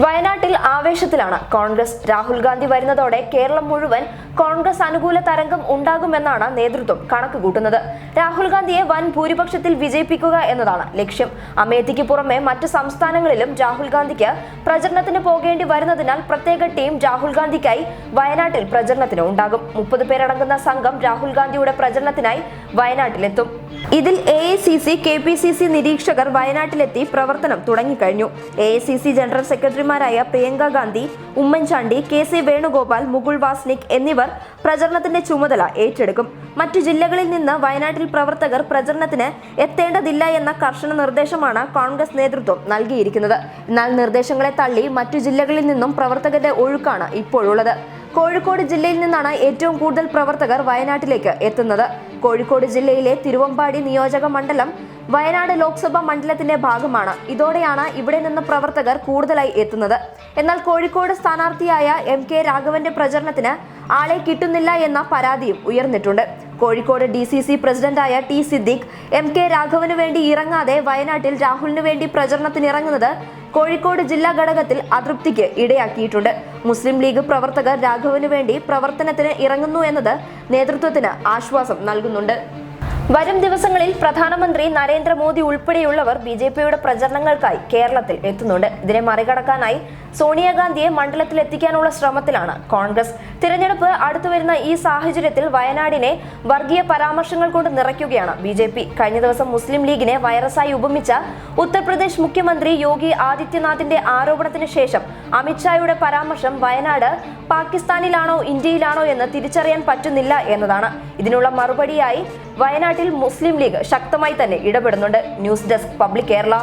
വയനാട്ടിൽ ആവേശത്തിലാണ് കോൺഗ്രസ്. രാഹുൽ ഗാന്ധി വരുന്നതോടെ കേരളം മുഴുവൻ കോൺഗ്രസ് അനുകൂല തരംഗം ഉണ്ടാകുമെന്നാണ് നേതൃത്വം കണക്കുകൂട്ടുന്നത്. രാഹുൽ ഗാന്ധിയെ വൻ ഭൂരിപക്ഷത്തിൽ വിജയിപ്പിക്കുക എന്നതാണ് ലക്ഷ്യം. അമേഠിക്ക് പുറമെ മറ്റ് സംസ്ഥാനങ്ങളിലും രാഹുൽ ഗാന്ധിക്ക് പ്രചരണത്തിന് പോകേണ്ടി വരുന്നതിനാൽ പ്രത്യേക ടീം രാഹുൽ ഗാന്ധിക്കായി വയനാട്ടിൽ പ്രചരണത്തിന് ഉണ്ടാകും. 30 പേരടങ്ങുന്ന സംഘം രാഹുൽ ഗാന്ധിയുടെ പ്രചരണത്തിനായി വയനാട്ടിലെത്തും. ഇതിൽ AICC, KPCC നിരീക്ഷകർ വയനാട്ടിലെത്തി പ്രവർത്തനം തുടങ്ങിക്കഴിഞ്ഞു. AICC ജനറൽ സെക്രട്ടറിമാരായ പ്രിയങ്ക ഗാന്ധി, ഉമ്മൻചാണ്ടി, KC വേണുഗോപാൽ, മുകുൾ വാസ്നിക് എന്നിവർ പ്രചരണത്തിന്റെ ചുമതല ഏറ്റെടുക്കും. മറ്റു ജില്ലകളിൽ നിന്ന് വയനാട്ടിൽ പ്രവർത്തകർ പ്രചരണത്തിന് എത്തേണ്ടതില്ല എന്ന കർശന നിർദ്ദേശമാണ് കോൺഗ്രസ് നേതൃത്വം നൽകിയിരിക്കുന്നത്. എന്നാൽ നിർദ്ദേശങ്ങളെ തള്ളി മറ്റു ജില്ലകളിൽ നിന്നും പ്രവർത്തകരുടെ ഒഴുക്കാണ് ഇപ്പോഴുള്ളത്. കോഴിക്കോട് ജില്ലയിൽ നിന്നാണ് ഏറ്റവും കൂടുതൽ പ്രവർത്തകർ വയനാട്ടിലേക്ക് എത്തുന്നത്. കോഴിക്കോട് ജില്ലയിലെ തിരുവമ്പാടി നിയോജക മണ്ഡലം വയനാട് ലോക്സഭാ മണ്ഡലത്തിന്റെ ഭാഗമാണ്. ഇതോടെയാണ് ഇവിടെ നിന്ന് പ്രവർത്തകർ കൂടുതലായി എത്തുന്നത്. എന്നാൽ കോഴിക്കോട് സ്ഥാനാർത്ഥിയായ MK രാഘവന്റെ പ്രചരണത്തിന് ആളെ കിട്ടുന്നില്ല എന്ന പരാതിയും ഉയർന്നിട്ടുണ്ട്. കോഴിക്കോട് DCC പ്രസിഡന്റായ T സിദ്ദീഖ് MK രാഘവന് വേണ്ടി ഇറങ്ങാതെ വയനാട്ടിൽ രാഹുലിന് വേണ്ടി പ്രചരണത്തിനിറങ്ങുന്നത് കോഴിക്കോട് ജില്ലാ ഘടകത്തിൽ അതൃപ്തിക്ക് ഇടയാക്കിയിട്ടുണ്ട്. മുസ്ലിം ലീഗ് പ്രവർത്തകർ രാഘവന് വേണ്ടി പ്രവർത്തനത്തിന് ഇറങ്ങുന്നു എന്നത് നേതൃത്വത്തിന് ആശ്വാസം നൽകുന്നുണ്ട്. വരും ദിവസങ്ങളിൽ പ്രധാനമന്ത്രി നരേന്ദ്രമോദി ഉൾപ്പെടെയുള്ളവർ BJPയുടെ പ്രചരണങ്ങൾക്കായി കേരളത്തിൽ എത്തുന്നുണ്ട്. ഇതിനെ മറികടക്കാനായി സോണിയാഗാന്ധിയെ മണ്ഡലത്തിൽ എത്തിക്കാനുള്ള ശ്രമത്തിലാണ് കോൺഗ്രസ്. തിരഞ്ഞെടുപ്പ് അടുത്തുവരുന്ന ഈ സാഹചര്യത്തിൽ വയനാടിനെ വർഗീയ പരാമർശങ്ങൾ കൊണ്ട് നിറയ്ക്കുകയാണ് BJP. കഴിഞ്ഞ ദിവസം മുസ്ലിം ലീഗിനെ വൈറസായി ഉപമിച്ച ഉത്തർപ്രദേശ് മുഖ്യമന്ത്രി യോഗി ആദിത്യനാഥിന്റെ ആരോപണത്തിന് ശേഷം അമിത്ഷായുടെ പരാമർശം വയനാട് പാകിസ്ഥാനിലാണോ ഇന്ത്യയിലാണോ എന്ന് തിരിച്ചറിയാൻ പറ്റുന്നില്ല എന്നതാണ്. ഇതിനുള്ള മറുപടിയായി വയനാട്ടിൽ മുസ്ലിം ലീഗ് ശക്തമായി തന്നെ ഇടപെടുന്നുണ്ട്. News desk public Kerala.